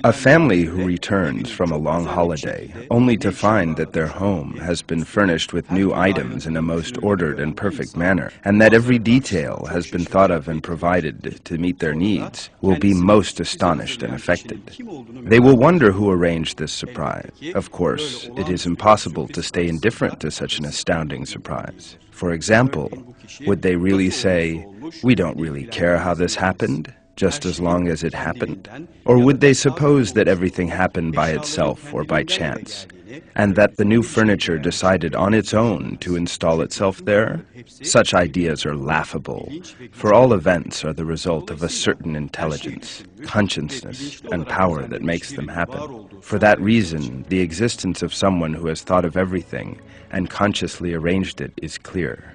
A family who returns from a long holiday only to find that their home has been furnished with new items in a most ordered and perfect manner, and that every detail has been thought of and provided to meet their needs, will be most astonished and affected. They will wonder who arranged this surprise. Of course, it is impossible to stay indifferent to such an astounding surprise. For example, would they really say, "We don't really care how this happened, just as long as it happened"? Or would they suppose that everything happened by itself or by chance, and that the new furniture decided on its own to install itself there? Such ideas are laughable, for all events are the result of a certain intelligence, consciousness, and power that makes them happen. For that reason, the existence of someone who has thought of everything and consciously arranged it is clear.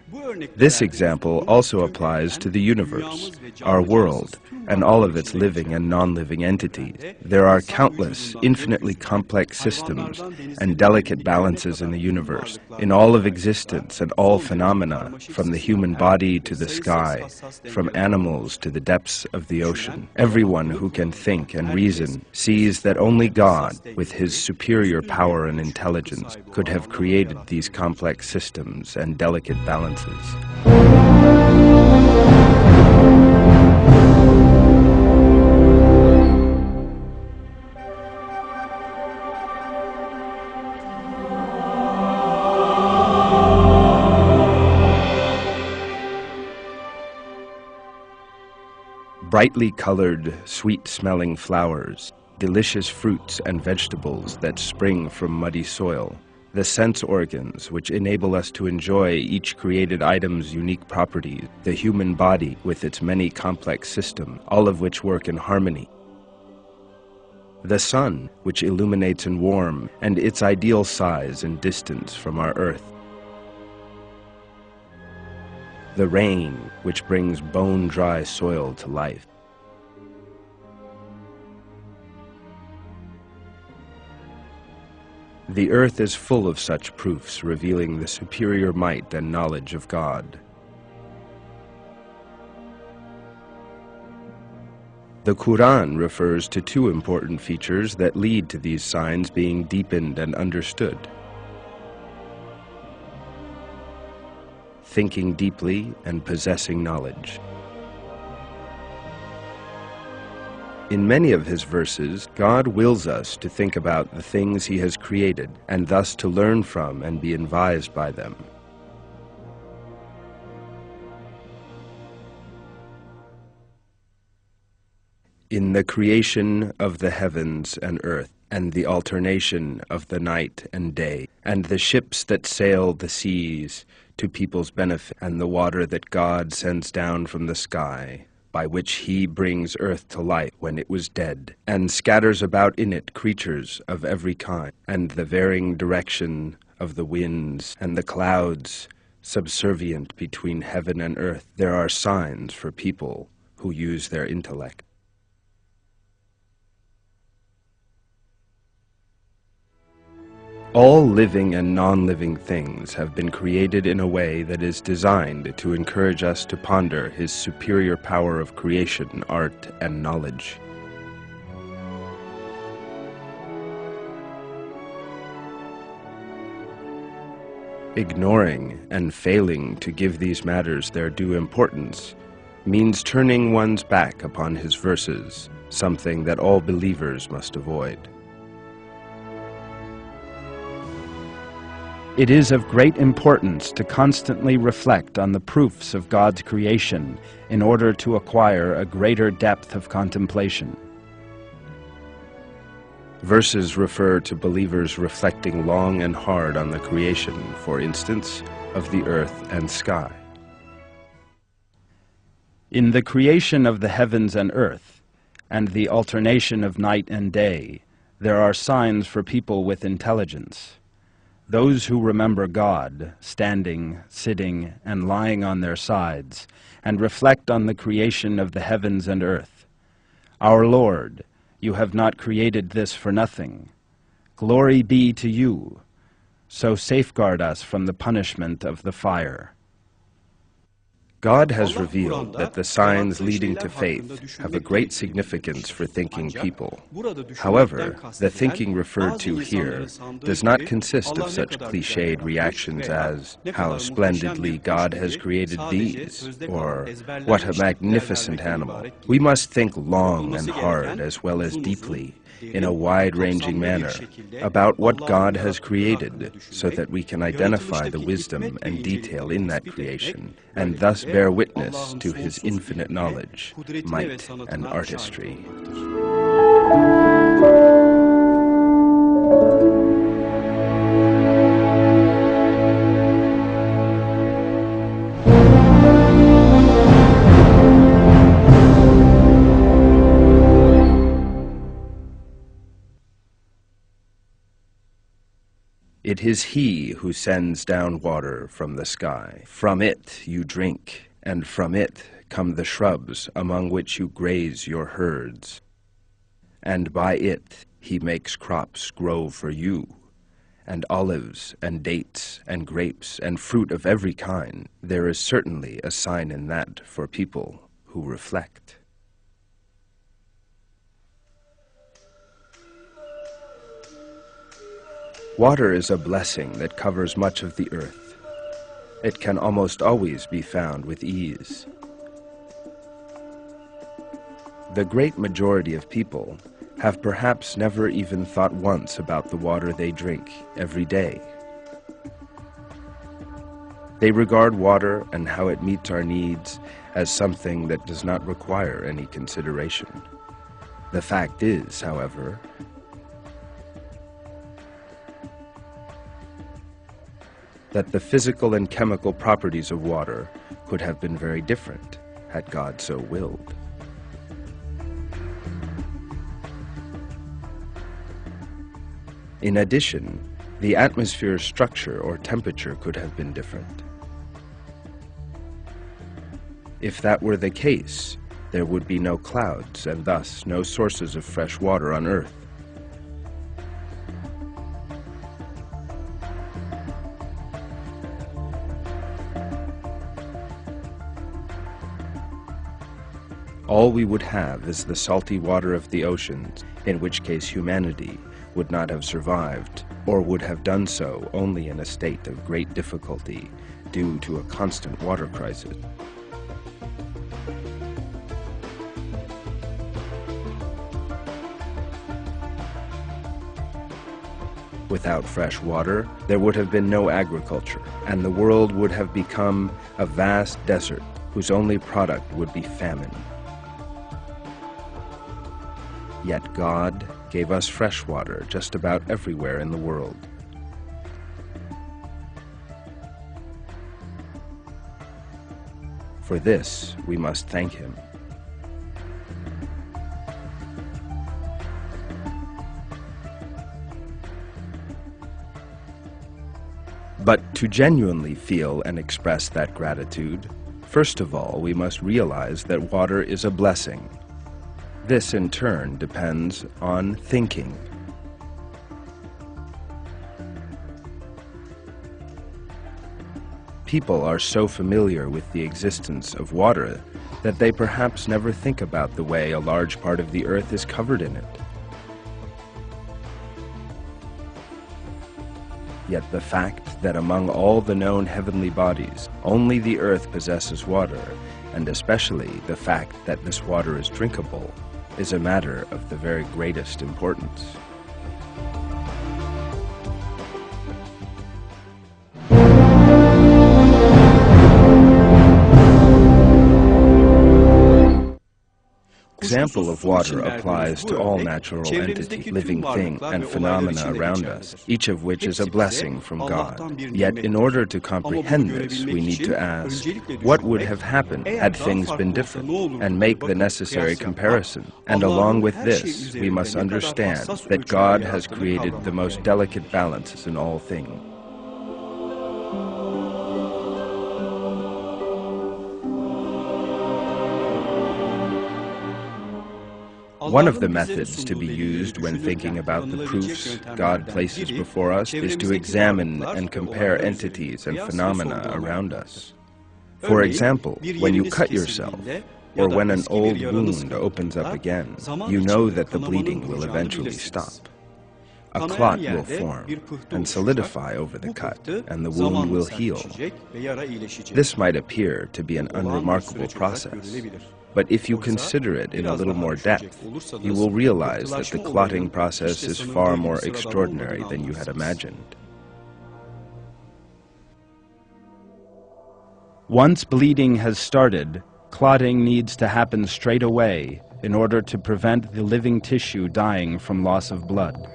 This example also applies to the universe, our world, and all of its living and non-living entities. There are countless, infinitely complex systems and delicate balances in the universe, in all of existence and all phenomena, from the human body to the sky, from animals to the depths of the ocean. Everyone who can think and reason sees that only God, with his superior power and intelligence, could have created these complex systems and delicate balances. Brightly colored, sweet-smelling flowers, delicious fruits and vegetables that spring from muddy soil, the sense organs which enable us to enjoy each created item's unique properties, the human body with its many complex systems, all of which work in harmony, the sun, which illuminates and warms, and its ideal size and distance from our earth, the rain, which brings bone-dry soil to life. The earth is full of such proofs revealing the superior might and knowledge of God. The Quran refers to two important features that lead to these signs being deepened and understood: thinking deeply and possessing knowledge. In many of his verses, God wills us to think about the things he has created, and thus to learn from and be advised by them. In the creation of the heavens and earth, and the alternation of the night and day, and the ships that sail the seas to people's benefit, and the water that God sends down from the sky, by which he brings earth to life when it was dead, and scatters about in it creatures of every kind, and the varying direction of the winds and the clouds subservient between heaven and earth, there are signs for people who use their intellect. All living and non-living things have been created in a way that is designed to encourage us to ponder his superior power of creation, art, and knowledge. Ignoring and failing to give these matters their due importance means turning one's back upon his verses, something that all believers must avoid. It is of great importance to constantly reflect on the proofs of God's creation in order to acquire a greater depth of contemplation. Verses refer to believers reflecting long and hard on the creation, for instance, of the earth and sky. In the creation of the heavens and earth, and the alternation of night and day, there are signs for people with intelligence. Those who remember God, standing, sitting, and lying on their sides, and reflect on the creation of the heavens and earth. Our Lord, you have not created this for nothing. Glory be to you. So safeguard us from the punishment of the fire. God has revealed that the signs leading to faith have a great significance for thinking people. However, the thinking referred to here does not consist of such cliched reactions as, "How splendidly God has created these," or "What a magnificent animal." We must think long and hard as well as deeply, in a wide-ranging manner, about what God has created, so that we can identify the wisdom and detail in that creation, and thus bear witness to His infinite knowledge, might, and artistry. It is He who sends down water from the sky. From it you drink, and from it come the shrubs among which you graze your herds. And by it He makes crops grow for you, and olives and dates and grapes and fruit of every kind. There is certainly a sign in that for people who reflect. Water is a blessing that covers much of the earth. It can almost always be found with ease. The great majority of people have perhaps never even thought once about the water they drink every day. They regard water and how it meets our needs as something that does not require any consideration. The fact is, however, that the physical and chemical properties of water could have been very different had God so willed. In addition, the atmosphere's structure or temperature could have been different. If that were the case, there would be no clouds and thus no sources of fresh water on Earth. All we would have is the salty water of the oceans, in which case humanity would not have survived, or would have done so only in a state of great difficulty due to a constant water crisis. Without fresh water, there would have been no agriculture, and the world would have become a vast desert whose only product would be famine. Yet God gave us fresh water just about everywhere in the world. For this, we must thank Him. But to genuinely feel and express that gratitude, first of all, we must realize that water is a blessing. This, in turn, depends on thinking. People are so familiar with the existence of water that they perhaps never think about the way a large part of the earth is covered in it. Yet the fact that among all the known heavenly bodies, only the earth possesses water, and especially the fact that this water is drinkable, is a matter of the very greatest importance. Example of water applies to all natural entity, living thing, and phenomena around us, each of which is a blessing from God. Yet in order to comprehend this, we need to ask, what would have happened had things been different, and make the necessary comparison. And along with this, we must understand that God has created the most delicate balances in all things. One of the methods to be used when thinking about the proofs God places before us is to examine and compare entities and phenomena around us. For example, when you cut yourself, or when an old wound opens up again, you know that the bleeding will eventually stop. A clot will form and solidify over the cut, and the wound will heal. This might appear to be an unremarkable process, but if you consider it in a little more depth, you will realize that the clotting process is far more extraordinary than you had imagined. Once bleeding has started, clotting needs to happen straight away in order to prevent the living tissue dying from loss of blood.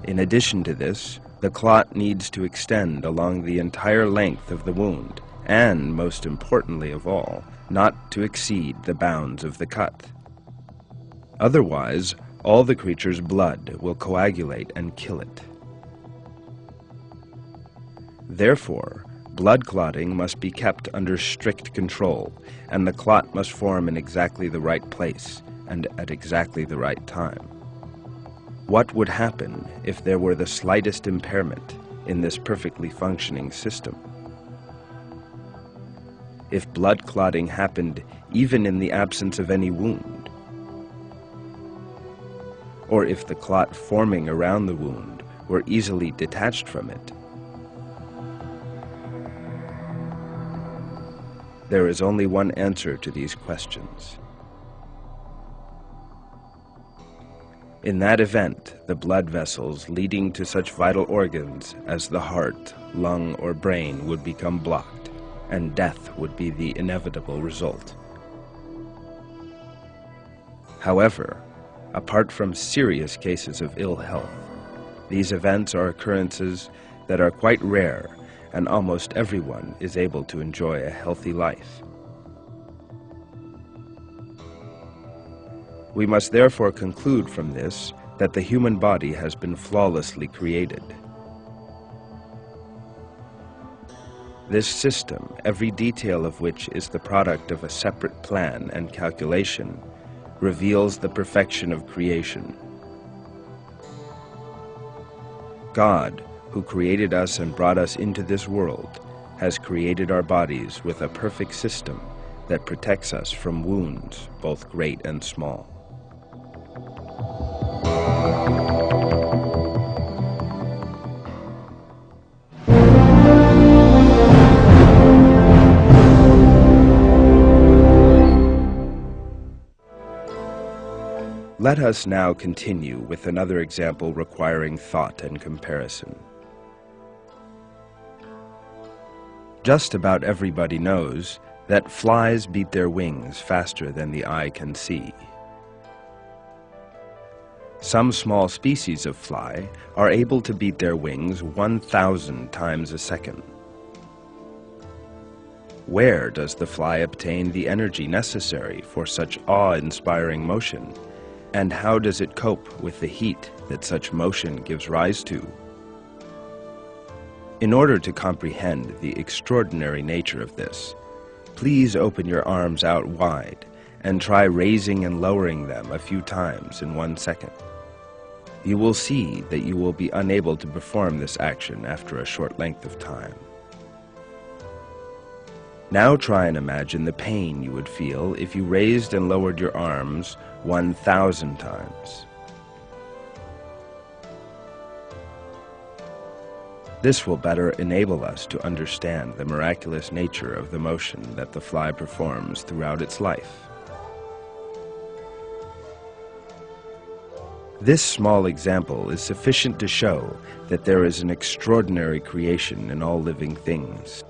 In addition to this, the clot needs to extend along the entire length of the wound, and, most importantly of all, not to exceed the bounds of the cut. Otherwise, all the creature's blood will coagulate and kill it. Therefore, blood clotting must be kept under strict control, and the clot must form in exactly the right place and at exactly the right time. What would happen if there were the slightest impairment in this perfectly functioning system? If blood clotting happened even in the absence of any wound, or if the clot forming around the wound were easily detached from it? There is only one answer to these questions. In that event, the blood vessels leading to such vital organs as the heart, lung, or brain would become blocked, and death would be the inevitable result. However, apart from serious cases of ill health, these events are occurrences that are quite rare, and almost everyone is able to enjoy a healthy life. We must therefore conclude from this that the human body has been flawlessly created. This system, every detail of which is the product of a separate plan and calculation, reveals the perfection of creation. God, who created us and brought us into this world, has created our bodies with a perfect system that protects us from wounds, both great and small. Let us now continue with another example requiring thought and comparison. Just about everybody knows that flies beat their wings faster than the eye can see. Some small species of fly are able to beat their wings 1,000 times a second. Where does the fly obtain the energy necessary for such awe-inspiring motion? And how does it cope with the heat that such motion gives rise to? In order to comprehend the extraordinary nature of this, please open your arms out wide and try raising and lowering them a few times in 1 second. You will see that you will be unable to perform this action after a short length of time. Now try and imagine the pain you would feel if you raised and lowered your arms 1,000 times. This will better enable us to understand the miraculous nature of the motion that the fly performs throughout its life. This small example is sufficient to show that there is an extraordinary creation in all living things.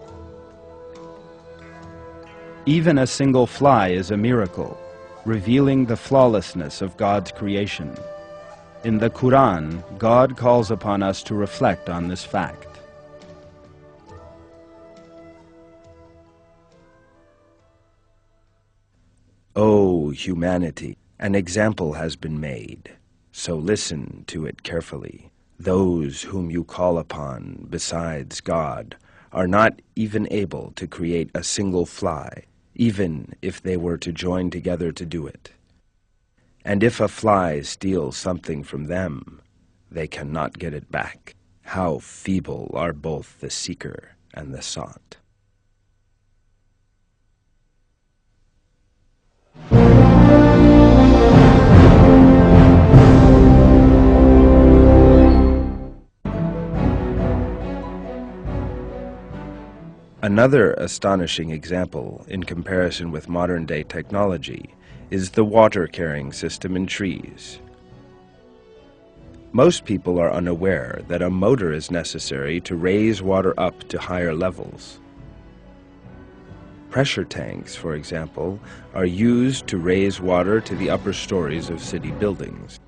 Even a single fly is a miracle, revealing the flawlessness of God's creation. In the Quran, God calls upon us to reflect on this fact. O humanity, an example has been made, so listen to it carefully. Those whom you call upon besides God are not even able to create a single fly, even if they were to join together to do it. And if a fly steals something from them, they cannot get it back. How feeble are both the seeker and the sought. Another astonishing example in comparison with modern-day technology is the water-carrying system in trees. Most people are unaware that a motor is necessary to raise water up to higher levels. Pressure tanks, for example, are used to raise water to the upper stories of city buildings.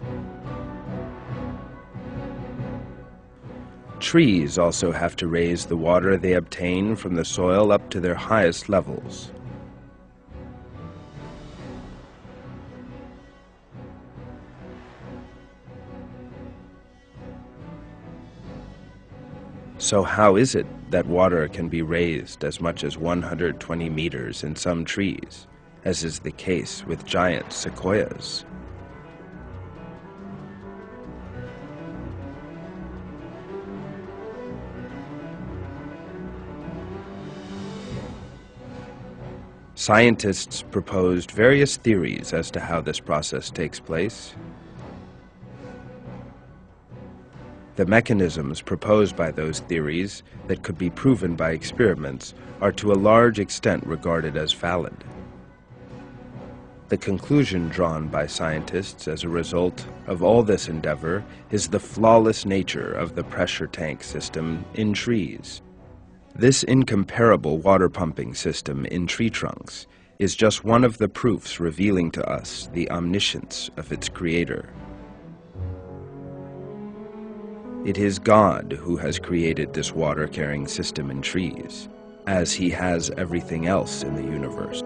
Trees also have to raise the water they obtain from the soil up to their highest levels. So how is it that water can be raised as much as 120 meters in some trees, as is the case with giant sequoias? Scientists proposed various theories as to how this process takes place. The mechanisms proposed by those theories that could be proven by experiments are to a large extent regarded as valid. The conclusion drawn by scientists as a result of all this endeavor is the flawless nature of the pressure tank system in trees. This incomparable water pumping system in tree trunks is just one of the proofs revealing to us the omniscience of its creator. It is God who has created this water-carrying system in trees, as he has everything else in the universe.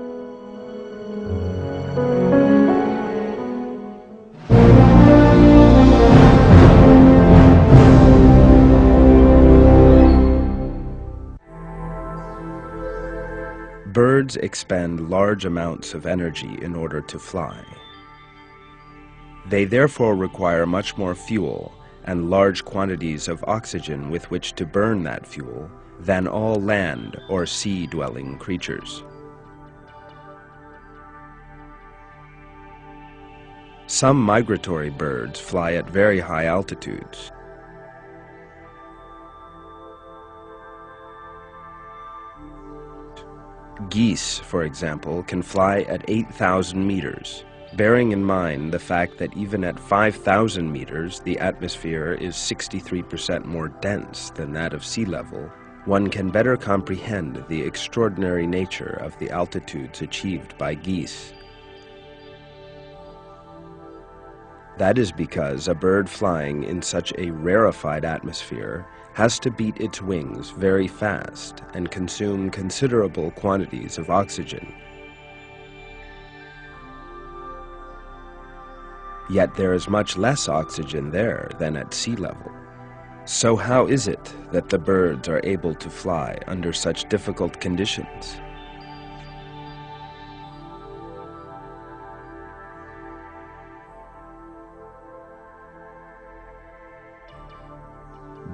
Birds expend large amounts of energy in order to fly. They therefore require much more fuel and large quantities of oxygen with which to burn that fuel than all land or sea-dwelling creatures. Some migratory birds fly at very high altitudes. Geese, for example, can fly at 8,000 meters. Bearing in mind the fact that even at 5,000 meters, the atmosphere is 63% more dense than that of sea level, one can better comprehend the extraordinary nature of the altitudes achieved by geese. That is because a bird flying in such a rarefied atmosphere has to beat its wings very fast and consume considerable quantities of oxygen. Yet there is much less oxygen there than at sea level. So how is it that the birds are able to fly under such difficult conditions?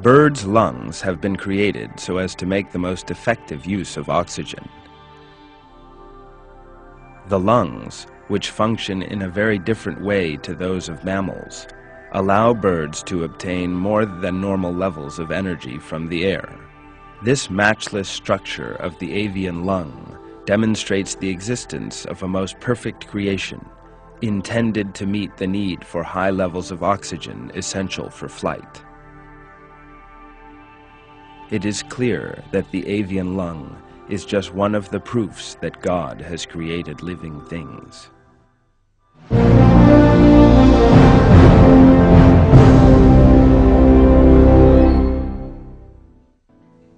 Birds' lungs have been created so as to make the most effective use of oxygen. The lungs, which function in a very different way to those of mammals, allow birds to obtain more than normal levels of energy from the air. This matchless structure of the avian lung demonstrates the existence of a most perfect creation, intended to meet the need for high levels of oxygen essential for flight. It is clear that the avian lung is just one of the proofs that God has created living things.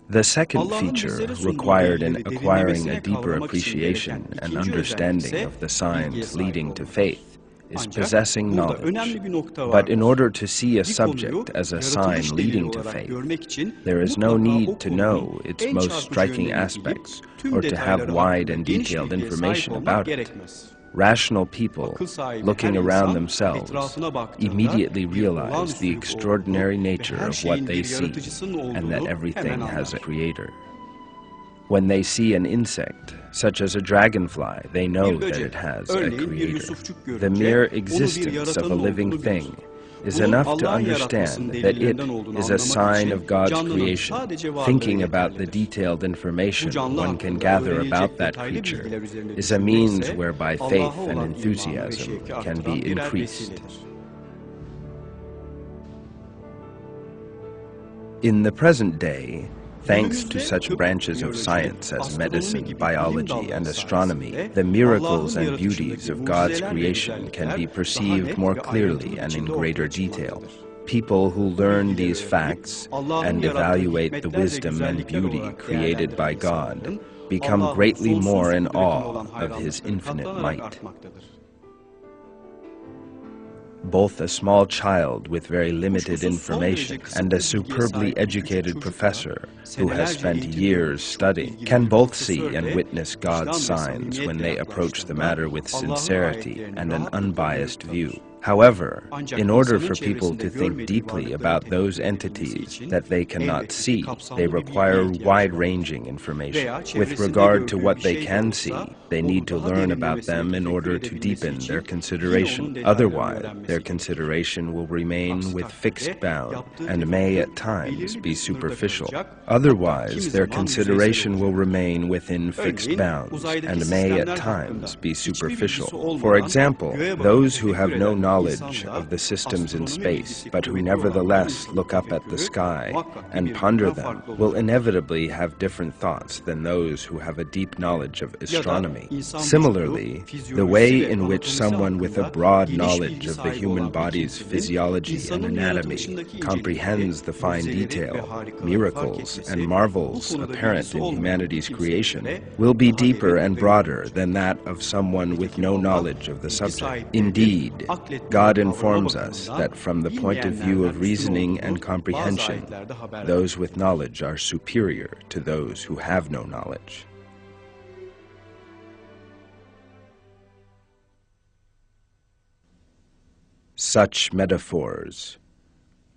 The second feature required in acquiring a deeper appreciation and understanding of the signs leading to faith is possessing knowledge. But in order to see a subject as a sign leading to faith, there is no need to know its most striking aspects or to have wide and detailed information about it. Rational people, looking around themselves, immediately realize the extraordinary nature of what they see and that everything has a creator. When they see an insect, such as a dragonfly, they know that it has a creator. The mere existence of a living thing is enough to understand that it is a sign of God's creation. Thinking about the detailed information one can gather about that creature is a means whereby faith and enthusiasm can be increased. In the present day, thanks to such branches of science as medicine, biology, and astronomy, the miracles and beauties of God's creation can be perceived more clearly and in greater detail. People who learn these facts and evaluate the wisdom and beauty created by God become greatly more in awe of His infinite might. Both a small child with very limited information and a superbly educated professor who has spent years studying can both see and witness God's signs when they approach the matter with sincerity and an unbiased view. However, in order for people to think deeply about those entities that they cannot see, they require wide-ranging information. With regard to what they can see, they need to learn about them in order to deepen their consideration. Otherwise, their consideration will remain with fixed bounds and may at times be superficial. Otherwise, their consideration will remain within fixed bounds and may at times be superficial. For example, those who have no knowledge of the systems in space, but who nevertheless look up at the sky and ponder them, will inevitably have different thoughts than those who have a deep knowledge of astronomy. Similarly, the way in which someone with a broad knowledge of the human body's physiology and anatomy comprehends the fine detail, miracles, and marvels apparent in humanity's creation will be deeper and broader than that of someone with no knowledge of the subject. Indeed, God informs us that from the point of view of reasoning and comprehension, those with knowledge are superior to those who have no knowledge. Such metaphors,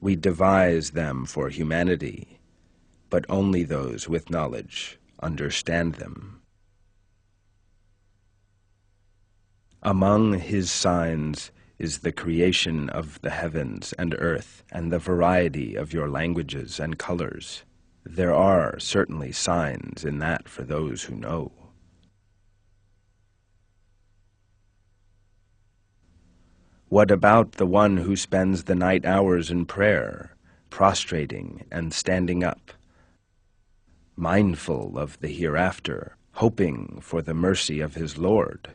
we devise them for humanity, but only those with knowledge understand them. Among His signs is the creation of the heavens and earth and the variety of your languages and colors. There are certainly signs in that for those who know. What about the one who spends the night hours in prayer, prostrating and standing up, mindful of the hereafter, hoping for the mercy of his Lord?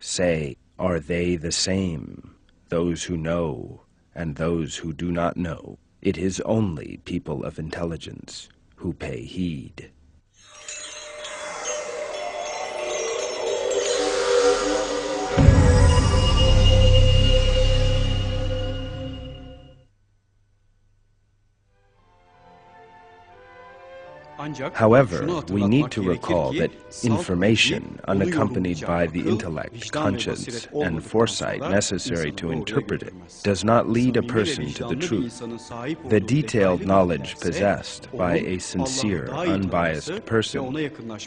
Say, are they the same, those who know and those who do not know? It is only people of intelligence who pay heed. However, we need to recall that information unaccompanied by the intellect, conscience, and foresight necessary to interpret it does not lead a person to the truth. The detailed knowledge possessed by a sincere, unbiased person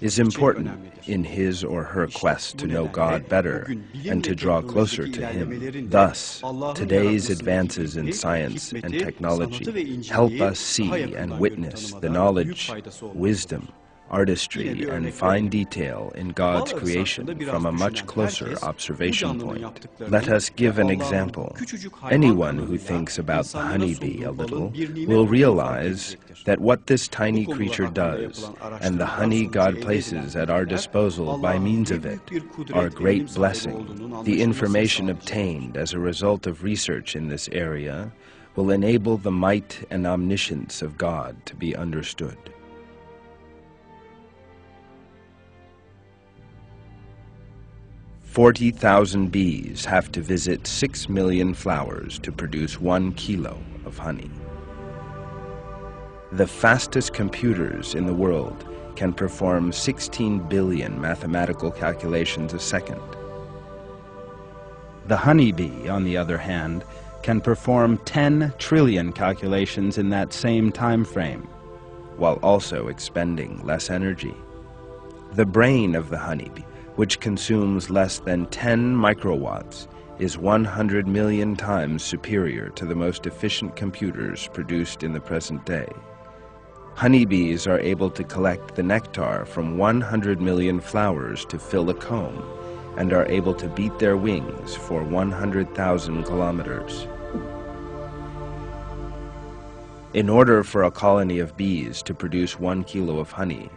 is important in his or her quest to know God better and to draw closer to Him. Thus, today's advances in science and technology help us see and witness the knowledge, wisdom, artistry, and fine detail in God's creation from a much closer observation point. Let us give an example. Anyone who thinks about the honeybee a little will realize that what this tiny creature does and the honey God places at our disposal by means of it are a great blessing. The information obtained as a result of research in this area will enable the might and omniscience of God to be understood. 40,000 bees have to visit 6 million flowers to produce 1 kilo of honey. The fastest computers in the world can perform 16 billion mathematical calculations a second. The honeybee, on the other hand, can perform 10 trillion calculations in that same time frame, while also expending less energy. The brain of the honeybee, which consumes less than 10 microwatts, is 100 million times superior to the most efficient computers produced in the present day. Honeybees are able to collect the nectar from 100 million flowers to fill a comb, and are able to beat their wings for 100,000 kilometers. In order for a colony of bees to produce 1 kilo of honey,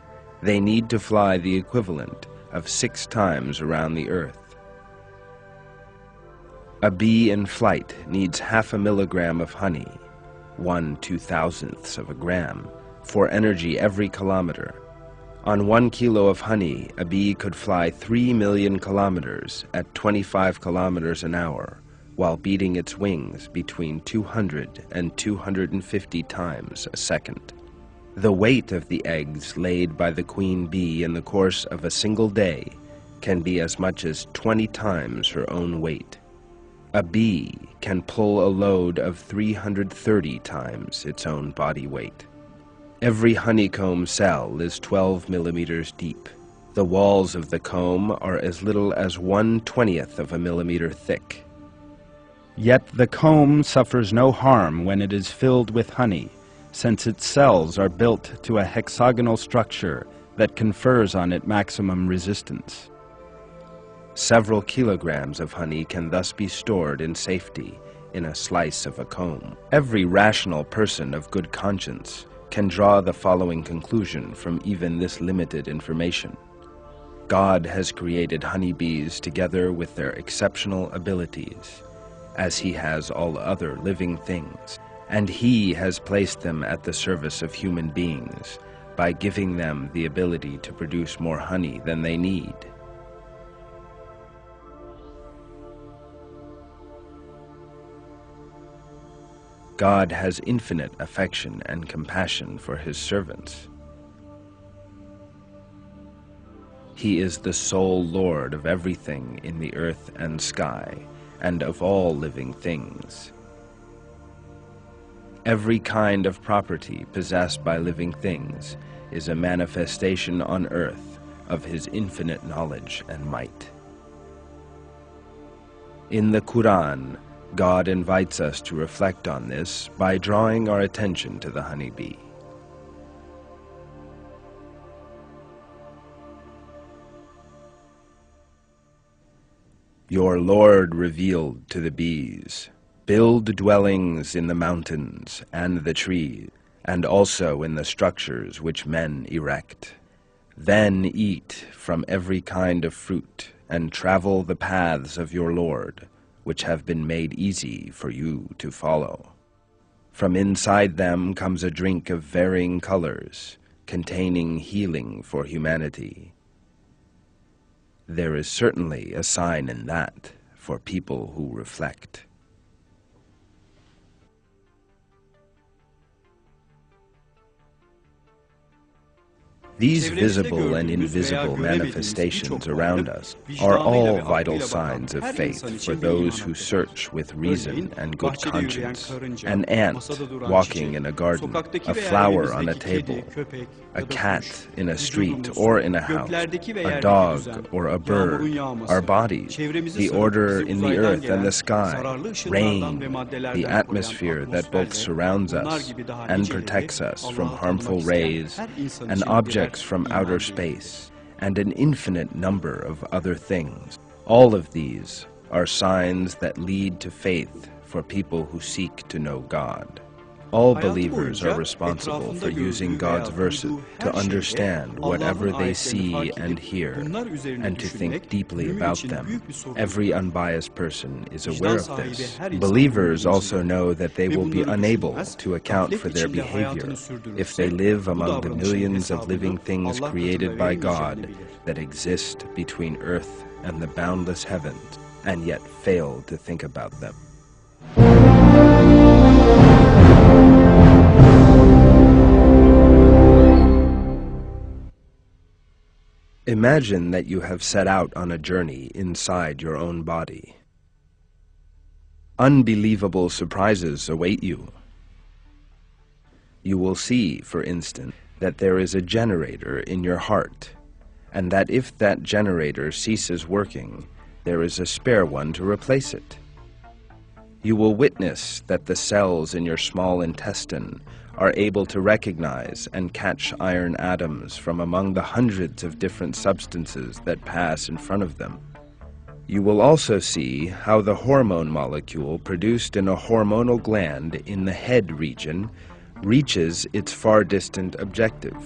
they need to fly the equivalent of 6 times around the Earth. A bee in flight needs 0.5 milligram of honey, 1/2000th of a gram, for energy every kilometer. On 1 kilo of honey, a bee could fly 3 million kilometers at 25 kilometers an hour, while beating its wings between 200 and 250 times a second. The weight of the eggs laid by the queen bee in the course of a single day can be as much as 20 times her own weight. A bee can pull a load of 330 times its own body weight. Every honeycomb cell is 12 millimeters deep. The walls of the comb are as little as 1/20th of a millimeter thick. Yet the comb suffers no harm when it is filled with honey, since its cells are built to a hexagonal structure that confers on it maximum resistance. Several kilograms of honey can thus be stored in safety in a slice of a comb. Every rational person of good conscience can draw the following conclusion from even this limited information. God has created honeybees together with their exceptional abilities, as He has all other living things, and He has placed them at the service of human beings by giving them the ability to produce more honey than they need. God has infinite affection and compassion for His servants. He is the sole Lord of everything in the earth and sky, and of all living things. Every kind of property possessed by living things is a manifestation on earth of His infinite knowledge and might. In the Quran, God invites us to reflect on this by drawing our attention to the honeybee. Your Lord revealed to the bees, "Build dwellings in the mountains and the trees, and also in the structures which men erect. Then eat from every kind of fruit, and travel the paths of your Lord, which have been made easy for you to follow. From inside them comes a drink of varying colors, containing healing for humanity. There is certainly a sign in that for people who reflect." These visible and invisible manifestations around us are all vital signs of faith for those who search with reason and good conscience. An ant walking in a garden, a flower on a table, a cat in a street or in a house, a dog or a bird, our bodies, the order in the earth and the sky, rain, the atmosphere that both surrounds us and protects us from harmful rays, and objects from outer space, and an infinite number of other things. All of these are signs that lead to faith for people who seek to know God. All believers are responsible for using God's verses to understand whatever they see and hear, and to think deeply about them. Every unbiased person is aware of this. Believers also know that they will be unable to account for their behavior if they live among the millions of living things created by God that exist between earth and the boundless heavens, and yet fail to think about them. Imagine that you have set out on a journey inside your own body. Unbelievable surprises await you. You will see, for instance, that there is a generator in your heart, and that if that generator ceases working, there is a spare one to replace it. You will witness that the cells in your small intestine are able to recognize and catch iron atoms from among the hundreds of different substances that pass in front of them. You will also see how the hormone molecule produced in a hormonal gland in the head region reaches its far distant objective.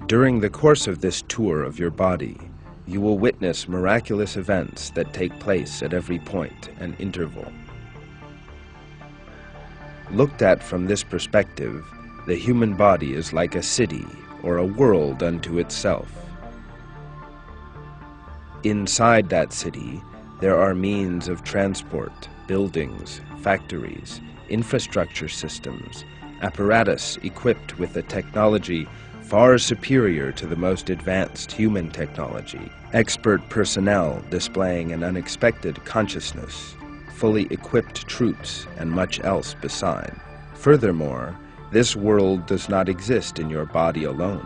During the course of this tour of your body, you will witness miraculous events that take place at every point and interval. Looked at from this perspective, the human body is like a city or a world unto itself. Inside that city, there are means of transport, buildings, factories, infrastructure systems, apparatus equipped with a technology far superior to the most advanced human technology, expert personnel displaying an unexpected consciousness, fully equipped troops, and much else beside. Furthermore, this world does not exist in your body alone.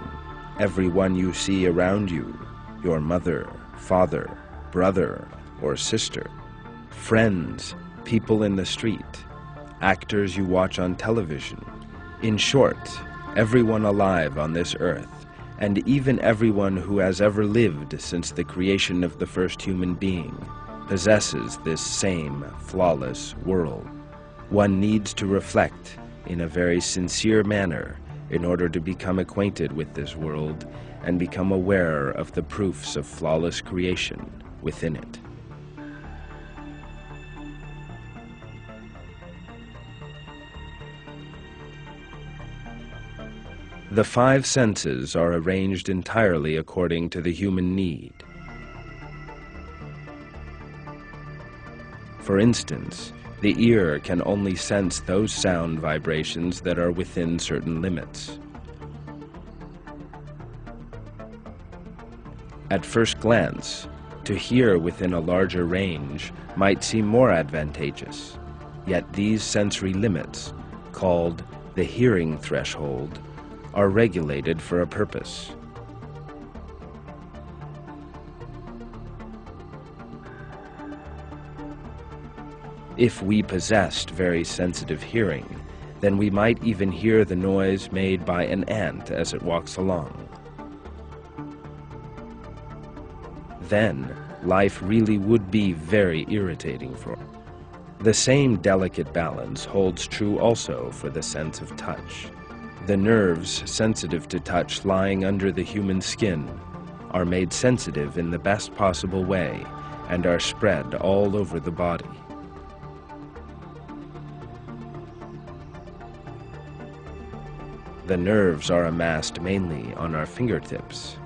Everyone you see around you, your mother, father, brother, or sister, friends, people in the street, actors you watch on television. In short, everyone alive on this earth, and even everyone who has ever lived since the creation of the first human being, possesses this same flawless world. One needs to reflect in a very sincere manner in order to become acquainted with this world and become aware of the proofs of flawless creation within it. The five senses are arranged entirely according to the human need. For instance, the ear can only sense those sound vibrations that are within certain limits. At first glance, to hear within a larger range might seem more advantageous, yet these sensory limits, called the hearing threshold, are regulated for a purpose. If we possessed very sensitive hearing, then we might even hear the noise made by an ant as it walks along. Then, life really would be very irritating for us. The same delicate balance holds true also for the sense of touch. The nerves sensitive to touch lying under the human skin are made sensitive in the best possible way and are spread all over the body. The nerves are amassed mainly on our fingertips.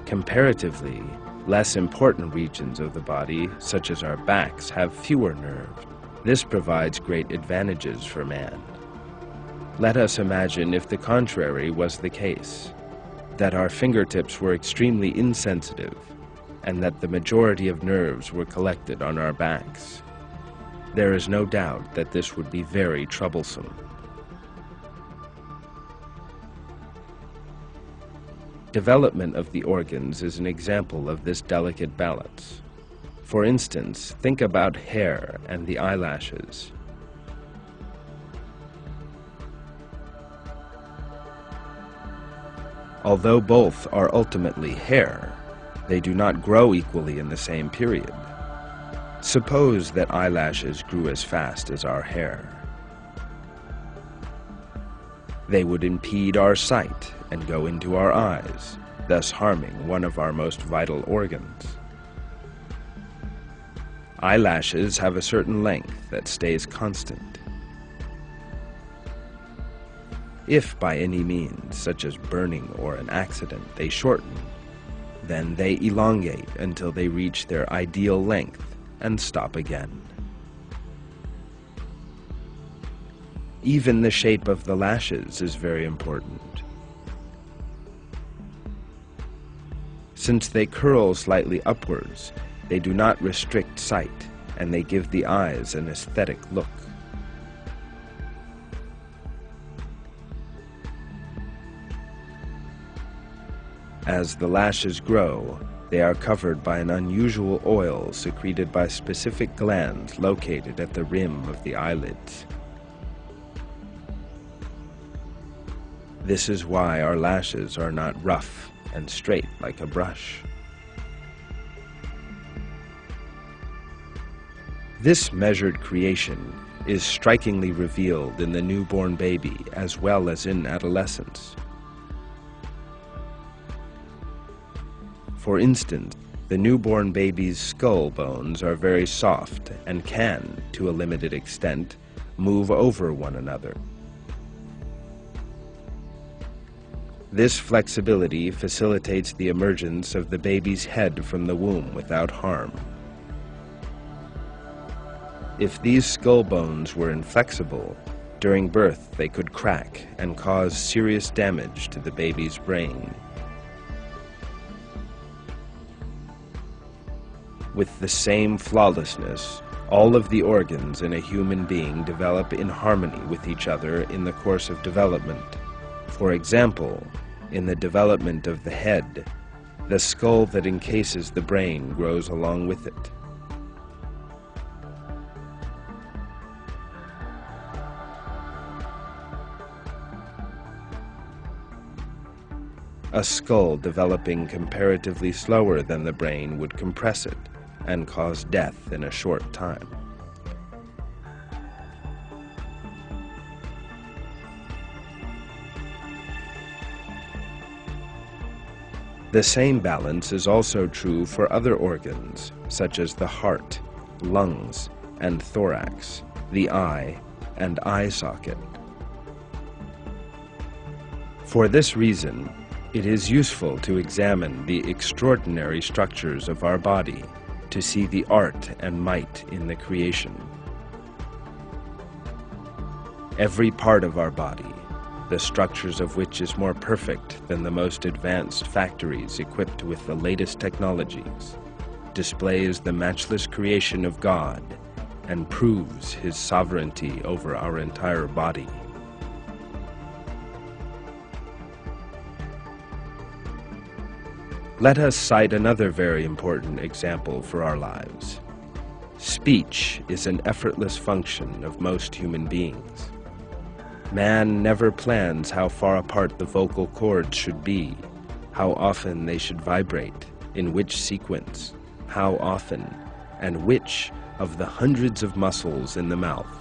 Comparatively, less important regions of the body, such as our backs, have fewer nerves. This provides great advantages for man. Let us imagine if the contrary was the case, that our fingertips were extremely insensitive, and that the majority of nerves were collected on our backs. There is no doubt that this would be very troublesome. Development of the organs is an example of this delicate balance. For instance, think about hair and the eyelashes. Although both are ultimately hair, they do not grow equally in the same period. Suppose that eyelashes grew as fast as our hair. They would impede our sight and go into our eyes, thus harming one of our most vital organs. Eyelashes have a certain length that stays constant. If by any means, such as burning or an accident, they shorten, then they elongate until they reach their ideal length and stop again. Even the shape of the lashes is very important. Since they curl slightly upwards, they do not restrict sight, and they give the eyes an aesthetic look. As the lashes grow, they are covered by an unusual oil secreted by specific glands located at the rim of the eyelids. This is why our lashes are not rough and straight like a brush. This measured creation is strikingly revealed in the newborn baby as well as in adolescence. For instance, the newborn baby's skull bones are very soft and can, to a limited extent, move over one another. This flexibility facilitates the emergence of the baby's head from the womb without harm. If these skull bones were inflexible, during birth they could crack and cause serious damage to the baby's brain. With the same flawlessness, all of the organs in a human being develop in harmony with each other in the course of development. For example, in the development of the head, the skull that encases the brain grows along with it. A skull developing comparatively slower than the brain would compress it and cause death in a short time. The same balance is also true for other organs, such as the heart, lungs, and thorax, the eye, and eye socket. For this reason, it is useful to examine the extraordinary structures of our body to see the art and might in the creation. Every part of our body, the structures of which is more perfect than the most advanced factories equipped with the latest technologies, displays the matchless creation of God and proves His sovereignty over our entire body. Let us cite another very important example for our lives. Speech is an effortless function of most human beings. Man never plans how far apart the vocal cords should be, how often they should vibrate, in which sequence, how often, and which of the hundreds of muscles in the mouth,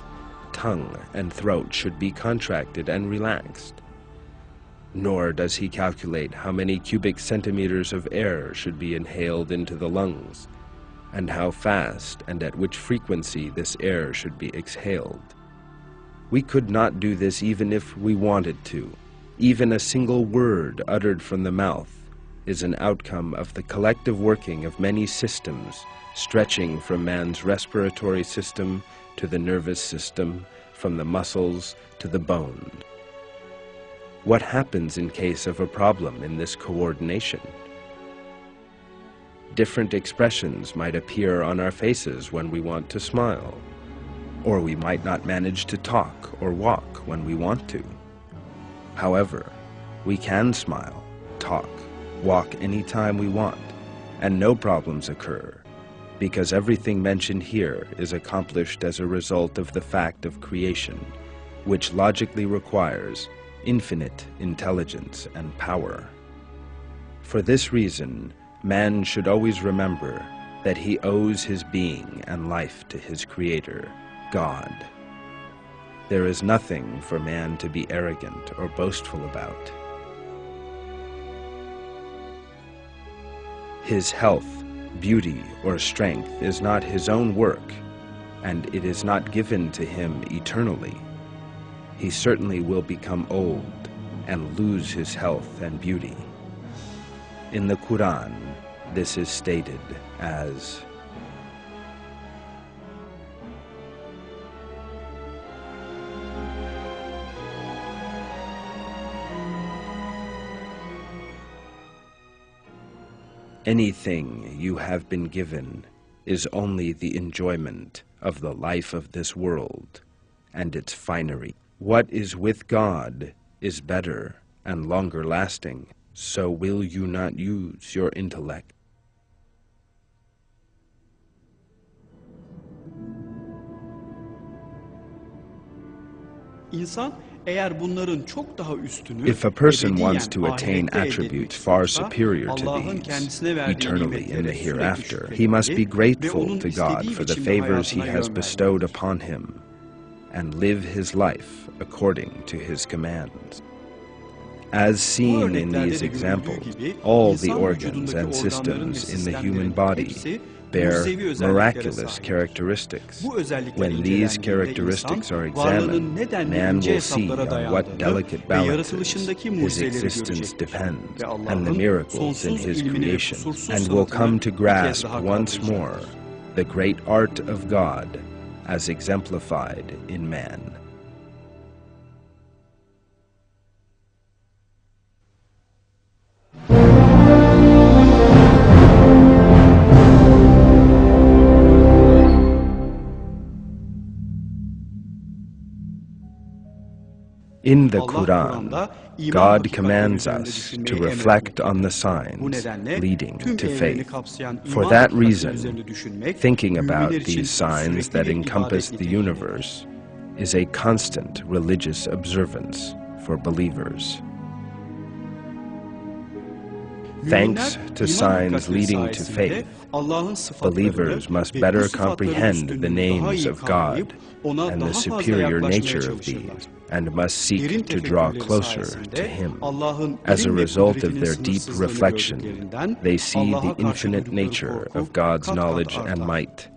tongue, and throat should be contracted and relaxed. Nor does he calculate how many cubic centimeters of air should be inhaled into the lungs, and how fast and at which frequency this air should be exhaled. We could not do this even if we wanted to. Even a single word uttered from the mouth is an outcome of the collective working of many systems, stretching from man's respiratory system to the nervous system, from the muscles to the bone. What happens in case of a problem in this coordination? Different expressions might appear on our faces when we want to smile, or we might not manage to talk or walk when we want to. However, we can smile, talk, walk anytime we want, and no problems occur, because everything mentioned here is accomplished as a result of the fact of creation, which logically requires infinite intelligence and power. For this reason, man should always remember that he owes his being and life to his Creator, God. There is nothing for man to be arrogant or boastful about. His health, beauty, or strength is not his own work, and it is not given to him eternally. He certainly will become old and lose his health and beauty. In the Quran, this is stated as, Anything you have been given is only the enjoyment of the life of this world and its finery. What is with God is better and longer lasting, so will you not use your intellect? İnsan eğer bunların çok daha üstünü If a person ebediyen wants to attain ahirette elde attributes etmek far istiyorsa, superior to Allah'ın these kendisine verdiği eternally in nimetlere the sürekli hereafter, he şükretmeli must be ve grateful onun to God istediği for the biçimde favors he hayatına has yön bestowed vermelidir. upon him and live his life according to his commands. As Bu seen in örneklerde these de görüldüğü examples, gibi all the insan organs vücudundaki and organların ve systems in the sistemlerin human body hepsi bear mucizevi özelliklere miraculous sahip. characteristics. Bu özellikler When these incelendiğinde characteristics insan are varlığının examined, ne denli man ince will see hesaplara on what dayandığını delicate ve balances yaratılışındaki his mucizeleri existence görecektir. depends Ve and the Allah'ın miracles in sonsuz his ilmini ve creation, kusursuz and will come sanatını to bir kez grasp daha once more kavrayacaktır. the great art of God as exemplified in man. In the Quran, God commands us to reflect on the signs leading to faith. For that reason, thinking about these signs that encompass the universe is a constant religious observance for believers. Thanks to signs leading to faith, believers must better comprehend the names of God and the superior nature of these, and must seek to draw closer to Him. As a result of their deep reflection, they see the infinite nature of God's knowledge and might,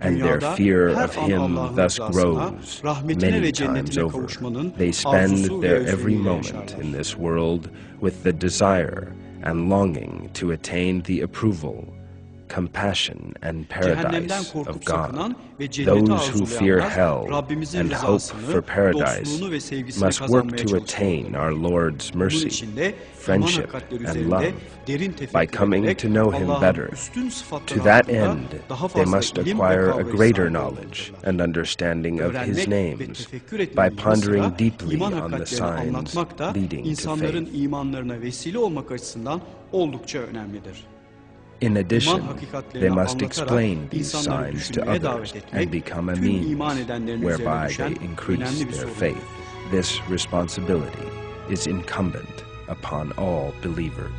and their fear of Him thus grows many times over. They spend their every moment in this world with the desire and longing to attain the approval, compassion, and paradise of God. Those who fear hell and hope for paradise must work to attain our Lord's mercy, friendship, and love by coming to know Him better. To that end, they must acquire a greater knowledge and understanding of His names by pondering deeply on the signs leading to insanların faith. imanlarına vesile olmak açısından oldukça önemlidir. In addition, İman they hakikatlerini must anlatarak explain these insanları signs to düşünmeye davet others etmek, and become a tüm iman means edenlerin üzerine whereby düşen they increase önemli bir their sorumluluk. faith. This responsibility is incumbent upon all believers.